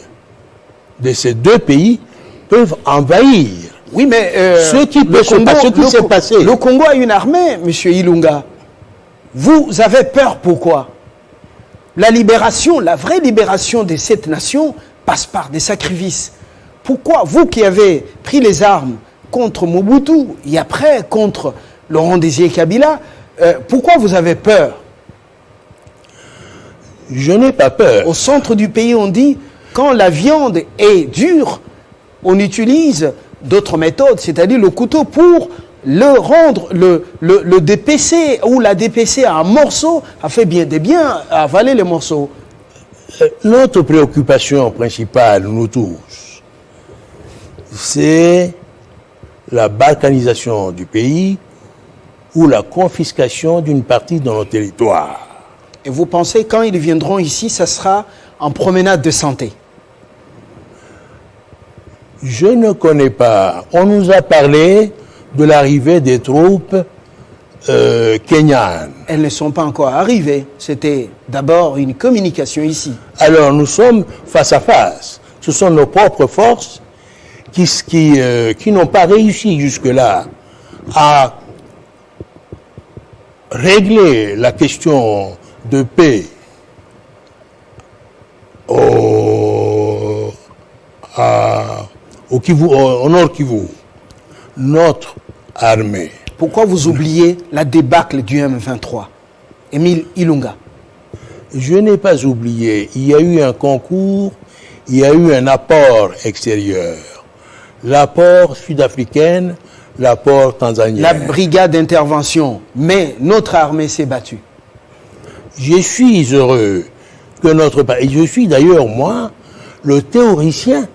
[SPEAKER 6] de ces deux pays peuvent envahir.
[SPEAKER 2] Oui, mais
[SPEAKER 6] Ce qui peut se passer, ce qui s'est passé.
[SPEAKER 2] Le Congo a une armée, monsieur Ilunga. Vous avez peur, pourquoi? La libération, la vraie libération de cette nation passe par des sacrifices. Pourquoi vous qui avez pris les armes contre Mobutu et après contre Laurent Désiré Kabila, pourquoi vous avez peur?
[SPEAKER 6] Je n'ai pas peur.
[SPEAKER 2] Au centre du pays, on dit, quand la viande est dure, on utilise d'autres méthodes, c'est-à-dire le couteau pour le rendre, le dépecer ou la dépecer en morceaux, afin de bien avaler les morceaux.
[SPEAKER 6] Notre préoccupation principale, nous tous, c'est la balkanisation du pays ou la confiscation d'une partie de nos territoires.
[SPEAKER 2] Et vous pensez, quand ils viendront ici, ça sera en promenade de santé?
[SPEAKER 6] Je ne connais pas. On nous a parlé de l'arrivée des troupes kenyanes.
[SPEAKER 2] Elles ne sont pas encore arrivées. C'était d'abord une communication ici.
[SPEAKER 6] Alors nous sommes face à face. Ce sont nos propres forces qui n'ont pas réussi jusque-là à régler la question de paix au nord Kivu. Notre armée.
[SPEAKER 2] Pourquoi vous oubliez la débâcle du M23? Émile Ilunga.
[SPEAKER 6] Je n'ai pas oublié, il y a eu un concours, il y a eu un apport extérieur. L'apport sud-africain, l'apport tanzanien.
[SPEAKER 2] La brigade d'intervention. Mais notre armée s'est battue.
[SPEAKER 6] Je suis heureux que notre pays, je suis d'ailleurs moi, le théoricien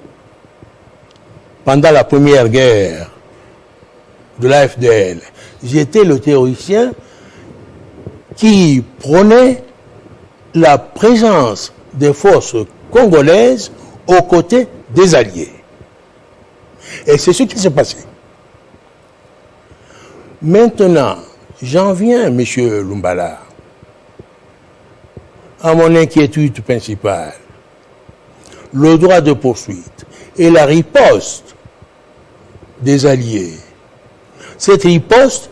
[SPEAKER 6] pendant la première guerre de la FDL. J'étais le théoricien qui prônait la présence des forces congolaises aux côtés des Alliés. Et c'est ce qui s'est passé. Maintenant, j'en viens, M. Lumbala, à mon inquiétude principale. Le droit de poursuite et la riposte des Alliés. Cette riposte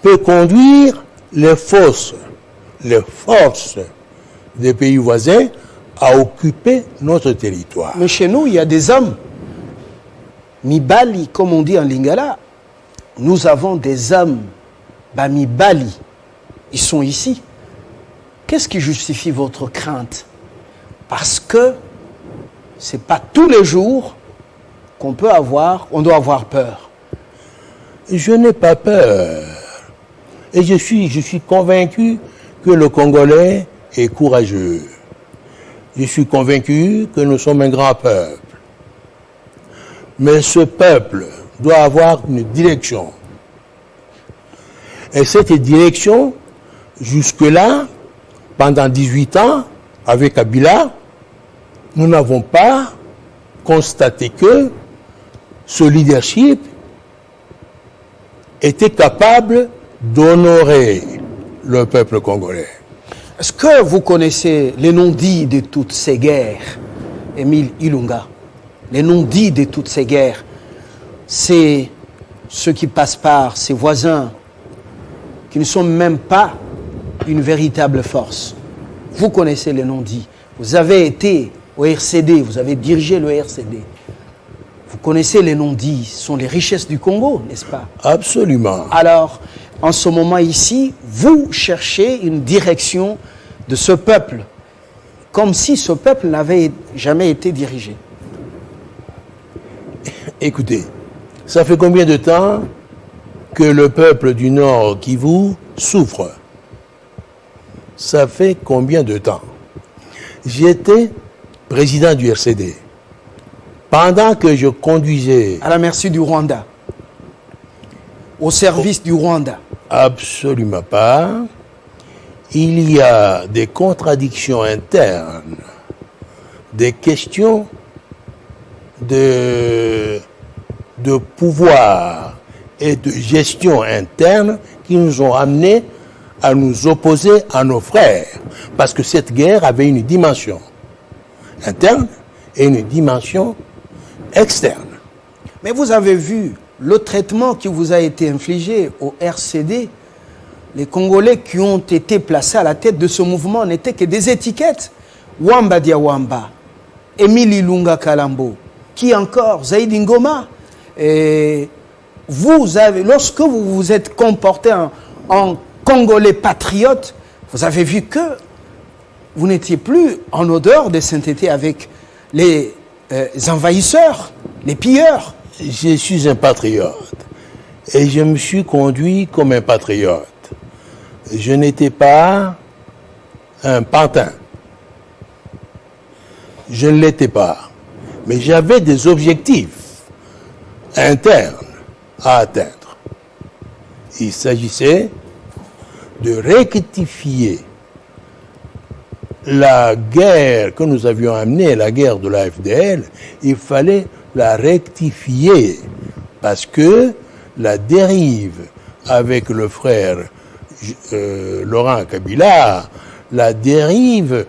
[SPEAKER 6] peut conduire les forces des pays voisins à occuper notre territoire.
[SPEAKER 2] Mais chez nous, il y a des hommes. Mibali, comme on dit en lingala, nous avons des hommes. Mibali, ils sont ici. Qu'est-ce qui justifie votre crainte? Parce que ce n'est pas tous les jours qu'on doit avoir peur.
[SPEAKER 6] Je n'ai pas peur. Et je suis convaincu que le Congolais est courageux. Je suis convaincu que nous sommes un grand peuple. Mais ce peuple doit avoir une direction. Et cette direction, jusque-là, pendant 18 ans, avec Kabila, nous n'avons pas constaté que ce leadership était capable d'honorer le peuple congolais.
[SPEAKER 2] Est-ce que vous connaissez les non-dits de toutes ces guerres, Émile Ilunga? Les non-dits de toutes ces guerres, c'est ceux qui passent par ses voisins, qui ne sont même pas une véritable force. Vous connaissez les non-dits. Vous avez été au RCD, vous avez dirigé le RCD. vous connaissez les non-dits, sont les richesses du Congo, n'est-ce pas?
[SPEAKER 6] Absolument.
[SPEAKER 2] Alors, en ce moment ici, vous cherchez une direction de ce peuple, comme si ce peuple n'avait jamais été dirigé.
[SPEAKER 6] Écoutez, ça fait combien de temps que le peuple du Nord Kivu souffre? Ça fait combien de temps? J'étais président du RCD. Pendant que je conduisais...
[SPEAKER 2] À la merci du Rwanda. Au service du Rwanda.
[SPEAKER 6] Absolument pas. Il y a des contradictions internes, des questions de pouvoir et de gestion interne qui nous ont amenés à nous opposer à nos frères. Parce que cette guerre avait une dimension interne et une dimension externe.
[SPEAKER 2] Mais vous avez vu le traitement qui vous a été infligé au RCD. Les Congolais qui ont été placés à la tête de ce mouvement n'étaient que des étiquettes. Wamba Diawamba, Émile Ilunga Kalambo, qui encore, Zaïdi Ngoma. Et vous avez, lorsque vous vous êtes comporté en Congolais patriote, vous avez vu que vous n'étiez plus en odeur de sainteté avec les envahisseurs, les pilleurs.
[SPEAKER 6] Je suis un patriote et je me suis conduit comme un patriote. Je n'étais pas un pantin. Je ne l'étais pas. Mais j'avais des objectifs internes à atteindre. Il s'agissait de rectifier la guerre que nous avions amenée, la guerre de la FDL. Il fallait la rectifier parce que la dérive avec le frère Laurent Kabila, la dérive,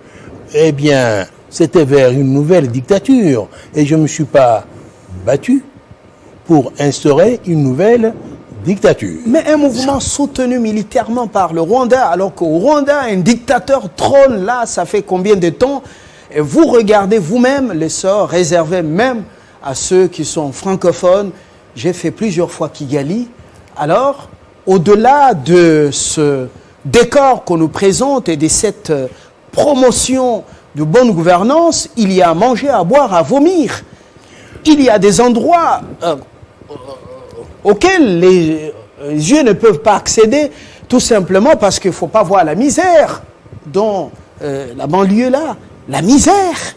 [SPEAKER 6] eh bien, c'était vers une nouvelle dictature. Et je ne me suis pas battu pour instaurer une nouvelle dictature.
[SPEAKER 2] Mais un mouvement soutenu militairement par le Rwanda, alors qu'au Rwanda, un dictateur trône là, ça fait combien de temps? Et vous regardez vous-même les sorts réservés même à ceux qui sont francophones. J'ai fait plusieurs fois Kigali. Alors, au-delà de ce décor qu'on nous présente et de cette promotion de bonne gouvernance, il y a à manger, à boire, à vomir. Il y a des endroits auxquels les yeux ne peuvent pas accéder, tout simplement parce qu'il ne faut pas voir la misère dans la banlieue là, la misère.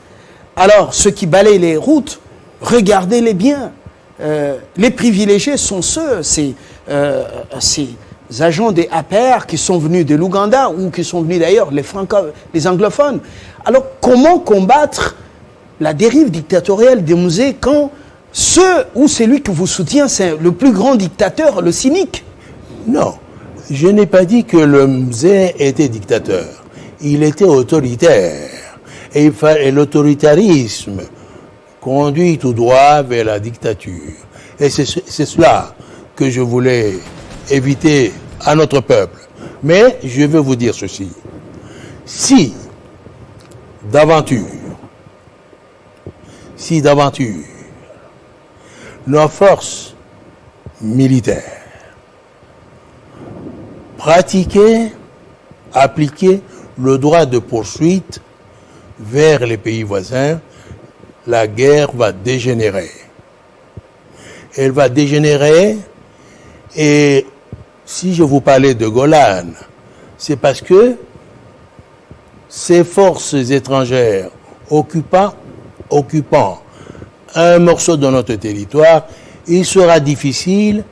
[SPEAKER 2] Alors, ceux qui balayent les routes, regardez-les bien. Les privilégiés sont ceux, ces agents des APR qui sont venus de l'Ouganda ou qui sont venus d'ailleurs les anglophones. Alors, comment combattre la dérive dictatoriale des musées quand celui que vous soutient, c'est le plus grand dictateur, le cynique?
[SPEAKER 6] Non, je n'ai pas dit que le musée était dictateur. Il était autoritaire. Et l'autoritarisme conduit tout droit vers la dictature. Et c'est cela que je voulais éviter à notre peuple. Mais je vais vous dire ceci. Si d'aventure, nos forces militaires appliquaient le droit de poursuite vers les pays voisins, la guerre va dégénérer. Elle va dégénérer, et si je vous parlais de Golan, c'est parce que ces forces étrangères occupant un morceau de notre territoire, il sera difficile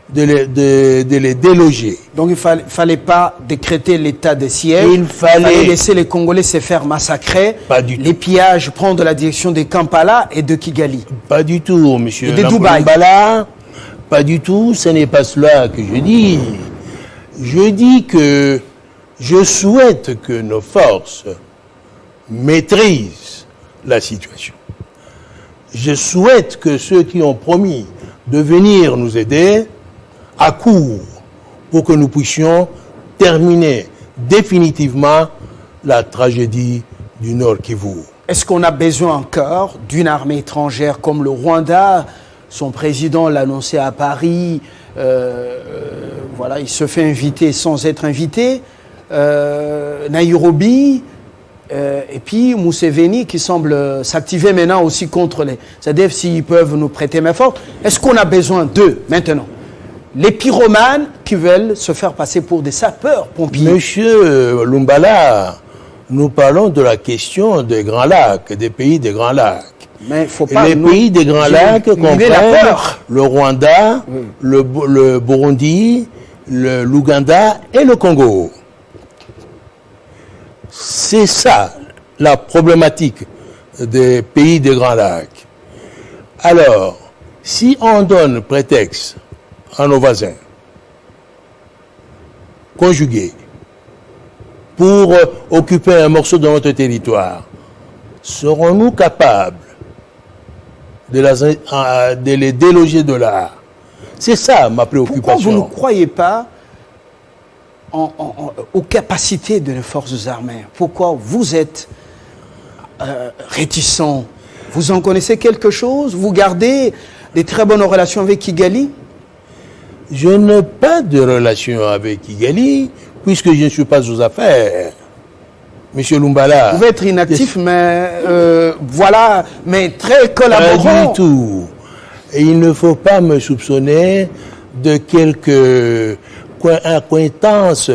[SPEAKER 6] de les déloger.
[SPEAKER 2] Donc il ne fallait pas décréter l'état de siège.
[SPEAKER 6] Il fallait
[SPEAKER 2] laisser les Congolais se faire massacrer.
[SPEAKER 6] Pas du
[SPEAKER 2] les pillages prendre la direction de Kampala et de Kigali.
[SPEAKER 6] Pas du tout, monsieur.
[SPEAKER 2] Et de Dubaï.
[SPEAKER 6] Pas du tout, ce n'est pas cela que je dis. Je dis que je souhaite que nos forces maîtrisent la situation. Je souhaite que ceux qui ont promis de venir nous aider accourent pour que nous puissions terminer définitivement la tragédie du Nord Kivu.
[SPEAKER 2] est-ce qu'on a besoin encore d'une armée étrangère comme le Rwanda? Son président l'a annoncé à Paris. Voilà, il se fait inviter sans être invité. Nairobi, et puis Museveni qui semble s'activer maintenant aussi contre les ADF s'ils peuvent nous prêter main forte. Est-ce qu'on a besoin d'eux maintenant? Les pyromanes qui veulent se faire passer pour des sapeurs-pompiers.
[SPEAKER 6] Monsieur Lumbala, nous parlons de la question des Grands Lacs, des pays des Grands Lacs.
[SPEAKER 2] Mais faut pas
[SPEAKER 6] les pays des Grands Lacs comprennent le Rwanda, le Burundi, l'Ouganda et le Congo. C'est ça la problématique des pays des Grands Lacs. Alors, si on donne prétexte à nos voisins conjugués pour occuper un morceau de notre territoire, serons-nous capables de les déloger de là? C'est ça ma préoccupation.
[SPEAKER 2] Pourquoi vous ne croyez pas aux capacités de nos forces armées? Pourquoi vous êtes réticents? Vous en connaissez quelque chose? Vous gardez des très bonnes relations avec Kigali?
[SPEAKER 6] Je n'ai pas de relation avec Kigali, puisque je ne suis pas aux affaires. Monsieur Lumbala.
[SPEAKER 2] Vous pouvez être inactif, mais voilà, mais très collaborant.
[SPEAKER 6] Pas du tout. Et il ne faut pas me soupçonner de quelques acquaintances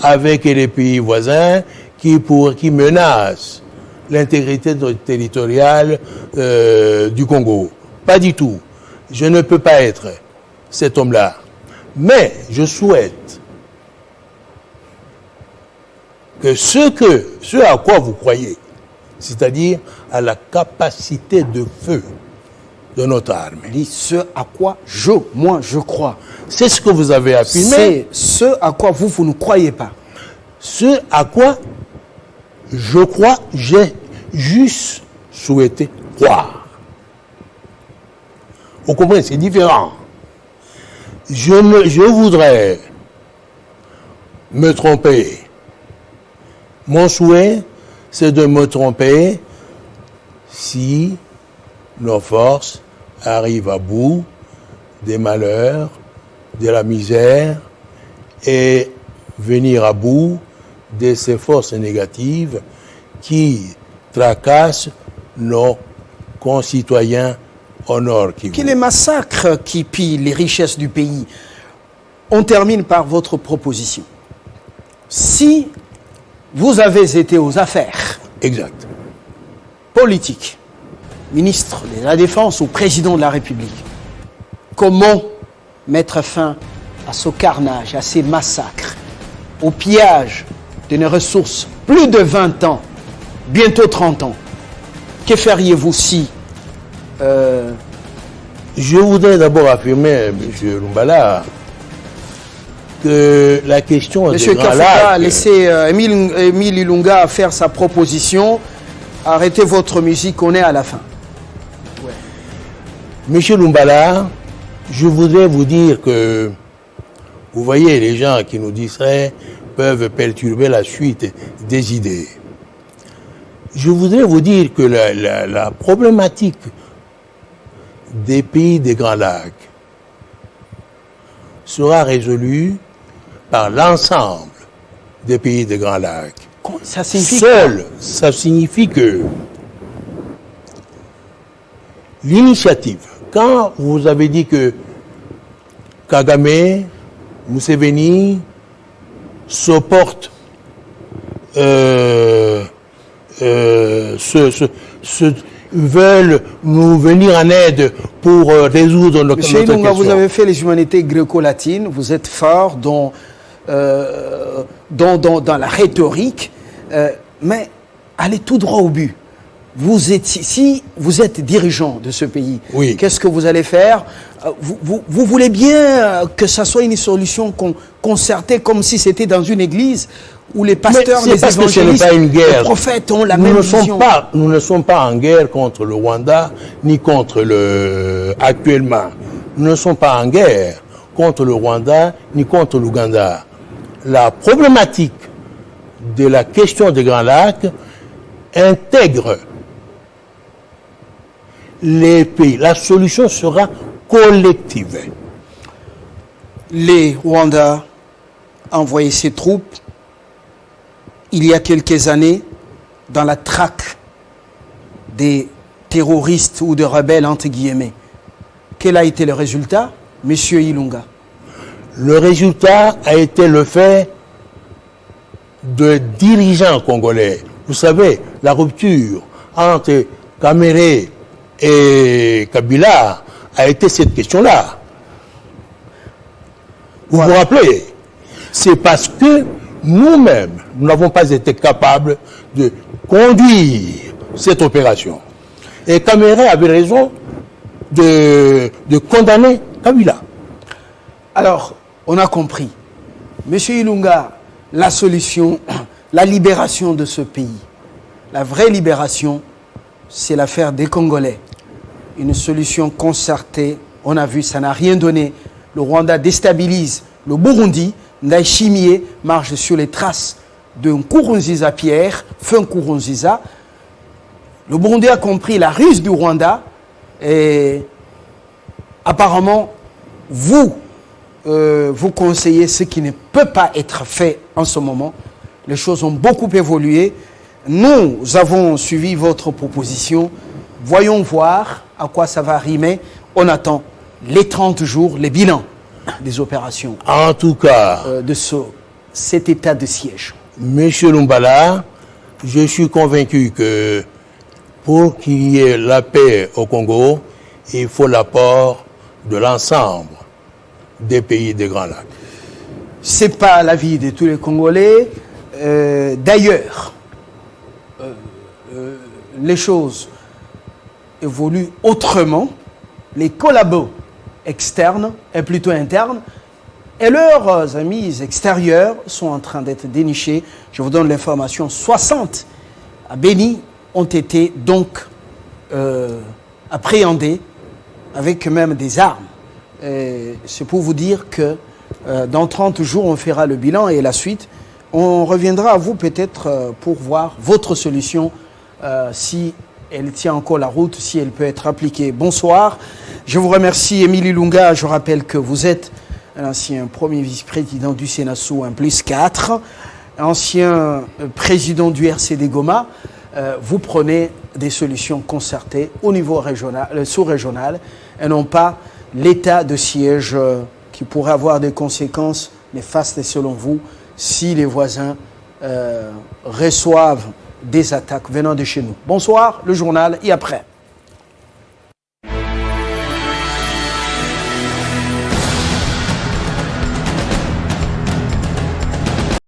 [SPEAKER 6] avec les pays voisins qui menacent l'intégrité territoriale du Congo. Pas du tout. Je ne peux pas être cet homme-là. Mais je souhaite que ce à quoi vous croyez, c'est-à-dire à la capacité de feu de notre armée.
[SPEAKER 2] Ce à quoi moi je crois.
[SPEAKER 6] C'est ce que vous avez affirmé.
[SPEAKER 2] C'est ce à quoi vous ne croyez pas.
[SPEAKER 6] Ce à quoi je crois, j'ai juste souhaité croire. Vous comprenez, c'est différent. Je voudrais me tromper. Mon souhait, c'est de me tromper si nos forces arrivent à bout des malheurs, de la misère et venir à bout de ces forces négatives qui tracassent nos concitoyens au nord Kivu.
[SPEAKER 2] Que les massacres qui pillent les richesses du pays. On termine par votre proposition. Si vous avez été aux affaires
[SPEAKER 6] exact.
[SPEAKER 2] Politiques, ministre de la Défense ou président de la République, comment mettre fin à ce carnage, à ces massacres, au pillage de nos ressources, plus de 20 ans, bientôt 30 ans? Que feriez-vous si
[SPEAKER 6] Je voudrais d'abord affirmer, M. Lumbala, que la question
[SPEAKER 2] Monsieur
[SPEAKER 6] des Grands
[SPEAKER 2] Kafuta,
[SPEAKER 6] Lacs...
[SPEAKER 2] laissez Émile Ilunga faire sa proposition. Arrêtez votre musique, on est à la fin. Ouais.
[SPEAKER 6] Monsieur Lumbala, je voudrais vous dire que, vous voyez, les gens qui nous distrait peuvent perturber la suite des idées. Je voudrais vous dire que la problématique des pays des Grands Lacs sera résolue par l'ensemble des pays des Grands Lacs.
[SPEAKER 2] Ça signifie
[SPEAKER 6] Seul, ça signifie que l'initiative, quand vous avez dit que Kagame, Museveni supportent veulent nous venir en aide pour résoudre notre question.
[SPEAKER 2] Monsieur Ilunga, vous avez fait les humanités gréco-latines, vous êtes fort dans la rhétorique, mais allez tout droit au but. Si vous êtes dirigeant de ce pays,
[SPEAKER 6] oui.
[SPEAKER 2] Qu'est-ce que vous allez faire? Vous voulez bien que ça soit une solution concertée, comme si c'était dans une église où les pasteurs, les évangélistes, les prophètes ont la même vision.
[SPEAKER 6] Nous ne sommes pas en guerre contre le Rwanda, ni contre actuellement. Nous ne sommes pas en guerre contre le Rwanda, ni contre l'Ouganda. La problématique de la question des Grands Lacs intègre les pays. La solution sera collective.
[SPEAKER 2] Les Rwandais ont envoyé ses troupes il y a quelques années dans la traque des terroristes ou de rebelles, entre guillemets. Quel a été le résultat, Monsieur Ilunga?
[SPEAKER 6] Le résultat a été le fait de dirigeants congolais. Vous savez, la rupture entre Kamere et Kabila a été cette question-là. Vous vous rappelez? C'est parce que nous-mêmes, nous n'avons pas été capables de conduire cette opération. Et Kamere avait raison de condamner Kabila.
[SPEAKER 2] Alors, on a compris. Monsieur Ilunga, la solution, la libération de ce pays, la vraie libération, c'est l'affaire des Congolais. Une solution concertée, on a vu, ça n'a rien donné. Le Rwanda déstabilise le Burundi. Ndayishimiye marche sur les traces de Nkurunziza Pierre, fin Nkurunziza. Le Burundi a compris la ruse du Rwanda et apparemment, vous conseillez ce qui ne peut pas être fait en ce moment. Les choses ont beaucoup évolué. Nous avons suivi votre proposition. Voyons voir à quoi ça va rimer. On attend les 30 jours, les bilans des opérations.
[SPEAKER 6] En tout cas,
[SPEAKER 2] de cet état de siège.
[SPEAKER 6] Monsieur Lumbala, je suis convaincu que pour qu'il y ait la paix au Congo, il faut l'apport de l'ensemble des pays des Grands Lacs.
[SPEAKER 2] Ce n'est pas l'avis de tous les Congolais. D'ailleurs, les choses évoluent autrement. Les collabos externes et plutôt internes et leurs amis extérieurs sont en train d'être dénichés. Je vous donne l'information, 60 à Béni ont été donc appréhendés avec même des armes. C'est pour vous dire que dans 30 jours, on fera le bilan et la suite. On reviendra à vous peut-être pour voir votre solution, si elle tient encore la route, si elle peut être appliquée. Bonsoir. Je vous remercie, Émile Ilunga. Je rappelle que vous êtes un ancien premier vice-président du Sénat sous 1+4, ancien président du RCD Goma. Vous prenez des solutions concertées au niveau régional, sous-régional, et non pas l'état de siège qui pourrait avoir des conséquences néfastes selon vous si les voisins reçoivent des attaques venant de chez nous. Bonsoir, le journal et après.